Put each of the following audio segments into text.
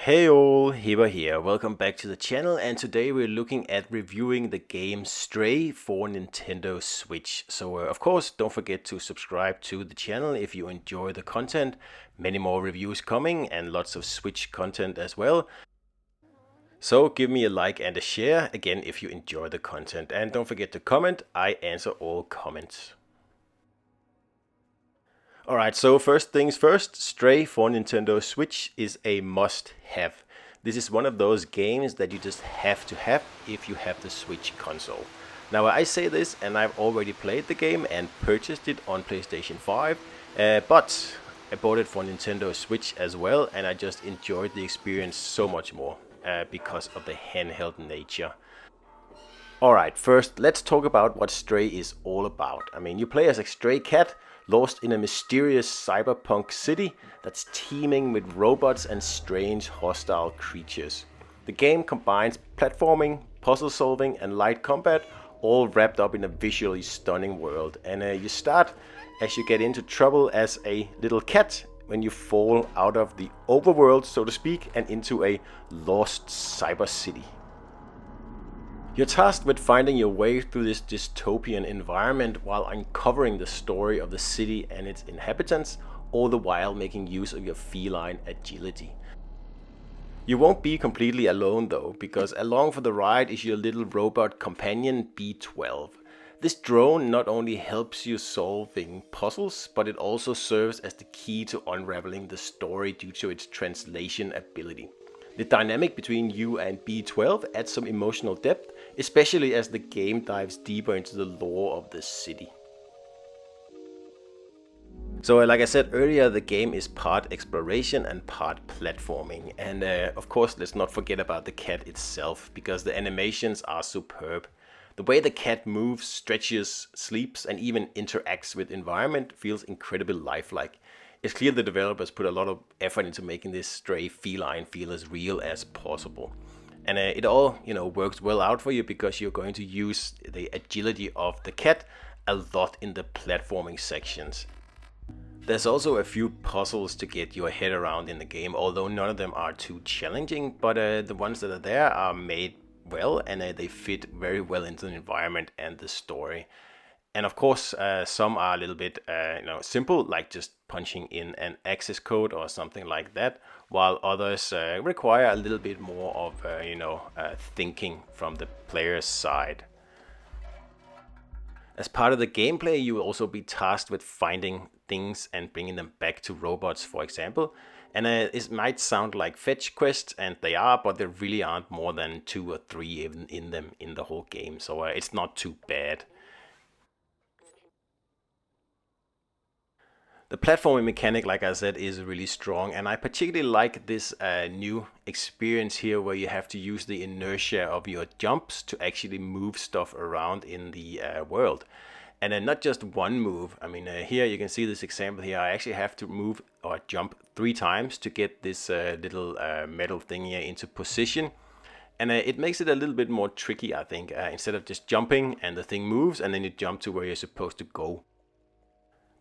Hey all, Hiba here. Welcome back to the channel, and today we're looking at reviewing the game Stray for Nintendo Switch. So of course, don't forget to subscribe to the channel if you enjoy the content. Many more reviews coming and lots of Switch content as well. So give me a like and a share again if you enjoy the content, and don't forget to comment. I answer all comments. Alright, so first things first, Stray for Nintendo Switch is a must-have. This is one of those games that you just have to have if you have the Switch console. Now I say this and I've already played the game and purchased it on PlayStation 5, but I bought it for Nintendo Switch as well, and I just enjoyed the experience so much more because of the handheld nature. Alright, first let's talk about what Stray is all about. I mean, you play as a stray cat lost in a mysterious cyberpunk city that's teeming with robots and strange hostile creatures. The game combines platforming, puzzle solving and light combat, all wrapped up in a visually stunning world. And you start as you get into trouble as a little cat when you fall out of the overworld, so to speak, and into a lost cyber city. You're tasked with finding your way through this dystopian environment while uncovering the story of the city and its inhabitants, all the while making use of your feline agility. You won't be completely alone though, because along for the ride is your little robot companion B12. This drone not only helps you solving puzzles, but it also serves as the key to unraveling the story due to its translation ability. The dynamic between you and B12 adds some emotional depth, especially as the game dives deeper into the lore of the city. So like I said earlier, the game is part exploration and part platforming. And of course, let's not forget about the cat itself, because the animations are superb. The way the cat moves, stretches, sleeps, and even interacts with environment feels incredibly lifelike. It's clear the developers put a lot of effort into making this stray feline feel as real as possible. And it all, works well out for you because you're going to use the agility of the cat a lot in the platforming sections. There's also a few puzzles to get your head around in the game, although none of them are too challenging, but the ones that are there are made well, and they fit very well into the environment and the story. And of course, some are a little bit simple, like just punching in an access code or something like that, while others require a little bit more of thinking from the player's side. As part of the gameplay, you will also be tasked with finding things and bringing them back to robots, for example. And it might sound like fetch quests, and they are, but there really aren't more than 2 or 3 even in them in the whole game, so it's not too bad. The platforming mechanic, like I said, is really strong, and I particularly like this new experience here where you have to use the inertia of your jumps to actually move stuff around in the world. And then not just one move. I mean, here you can see this example here. I actually have to move or jump 3 times to get this little metal thing here into position. And it makes it a little bit more tricky, I think, instead of just jumping and the thing moves and then you jump to where you're supposed to go.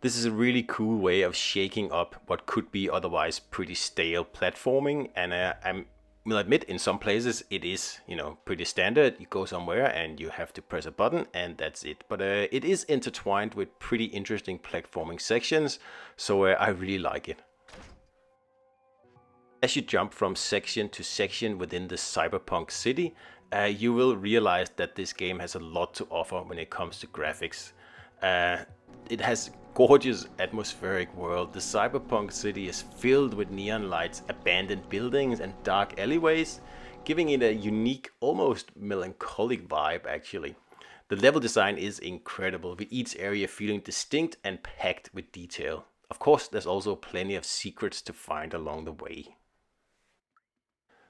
This is a really cool way of shaking up what could be otherwise pretty stale platforming, and I will admit in some places it is, pretty standard. You go somewhere and you have to press a button and that's it. But it is intertwined with pretty interesting platforming sections, so I really like it. As you jump from section to section within the cyberpunk city, you will realize that this game has a lot to offer when it comes to graphics. It has gorgeous atmospheric world. The cyberpunk city is filled with neon lights, abandoned buildings and dark alleyways, giving it a unique, almost melancholic vibe actually. The level design is incredible, with each area feeling distinct and packed with detail. Of course, there's also plenty of secrets to find along the way.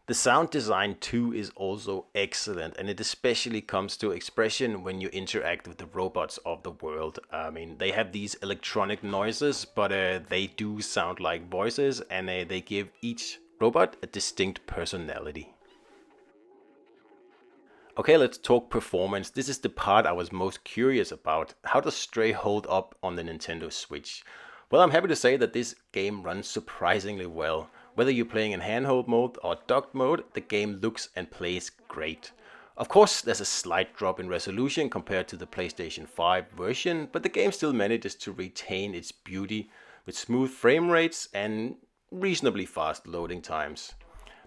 The sound design too is also excellent, and it especially comes to expression when you interact with the robots of the world. I mean, they have these electronic noises, but they do sound like voices, and they give each robot a distinct personality. Okay, let's talk performance. This is the part I was most curious about. How does Stray hold up on the Nintendo Switch? Well, I'm happy to say that this game runs surprisingly well. Whether you're playing in handheld mode or docked mode, the game looks and plays great. Of course, there's a slight drop in resolution compared to the PlayStation 5 version, but the game still manages to retain its beauty with smooth frame rates and reasonably fast loading times.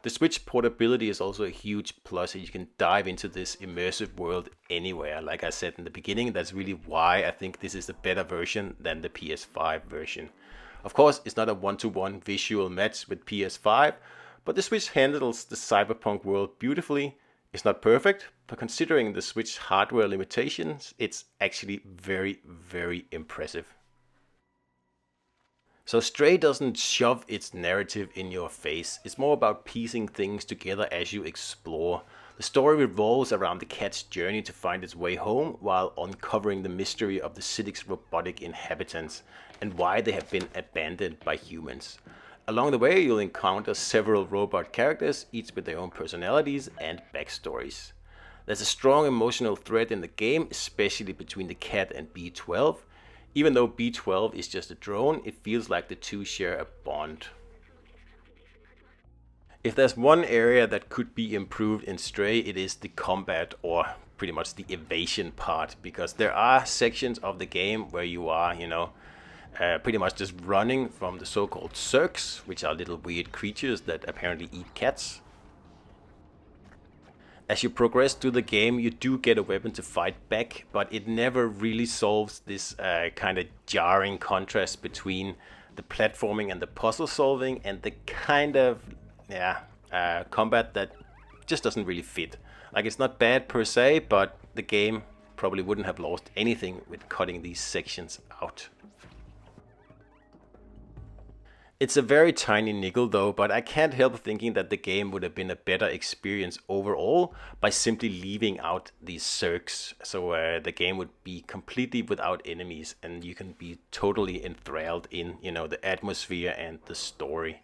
The Switch portability is also a huge plus, and you can dive into this immersive world anywhere. Like I said in the beginning, that's really why I think this is a better version than the PS5 version. Of course, it's not a one-to-one visual match with PS5, but the Switch handles the Cyberpunk world beautifully. It's not perfect, but considering the Switch hardware limitations, it's actually very, very impressive. So Stray doesn't shove its narrative in your face. It's more about piecing things together as you explore. The story revolves around the cat's journey to find its way home while uncovering the mystery of the city's robotic inhabitants and why they have been abandoned by humans. Along the way, you'll encounter several robot characters, each with their own personalities and backstories. There's a strong emotional thread in the game, especially between the cat and B12. Even though B12 is just a drone, it feels like the two share a bond. If there's one area that could be improved in Stray, it is the combat, or pretty much the evasion part, because there are sections of the game where you are, pretty much just running from the so-called Zergs, which are little weird creatures that apparently eat cats. As you progress through the game, you do get a weapon to fight back, but it never really solves this kind of jarring contrast between the platforming and the puzzle solving and the kind of combat that just doesn't really fit. Like, it's not bad per se, but the game probably wouldn't have lost anything with cutting these sections out. It's a very tiny niggle though, but I can't help thinking that the game would have been a better experience overall by simply leaving out these Zergs. So the game would be completely without enemies and you can be totally enthralled in, the atmosphere and the story.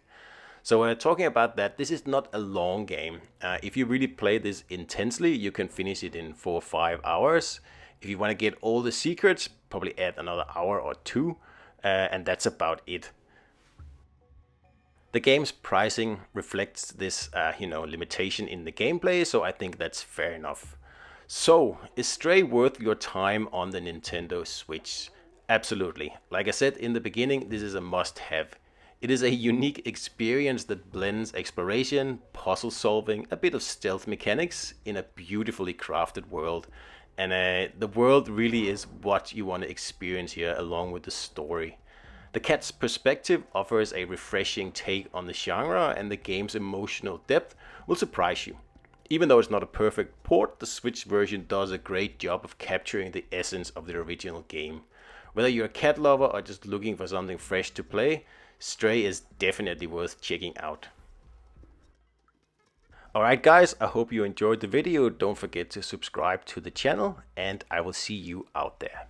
So talking about that, this is not a long game. If you really play this intensely, you can finish it in 4 or 5 hours. If you want to get all the secrets, probably add another hour or two, and that's about it. The game's pricing reflects this, limitation in the gameplay, so I think that's fair enough. So, is Stray worth your time on the Nintendo Switch? Absolutely. Like I said in the beginning, this is a must-have. It is a unique experience that blends exploration, puzzle solving, a bit of stealth mechanics in a beautifully crafted world. And the world really is what you want to experience here, along with the story. The cat's perspective offers a refreshing take on the genre, and the game's emotional depth will surprise you. Even though it's not a perfect port, the Switch version does a great job of capturing the essence of the original game. Whether you're a cat lover or just looking for something fresh to play, Stray is definitely worth checking out. Alright guys, I hope you enjoyed the video. Don't forget to subscribe to the channel, and I will see you out there.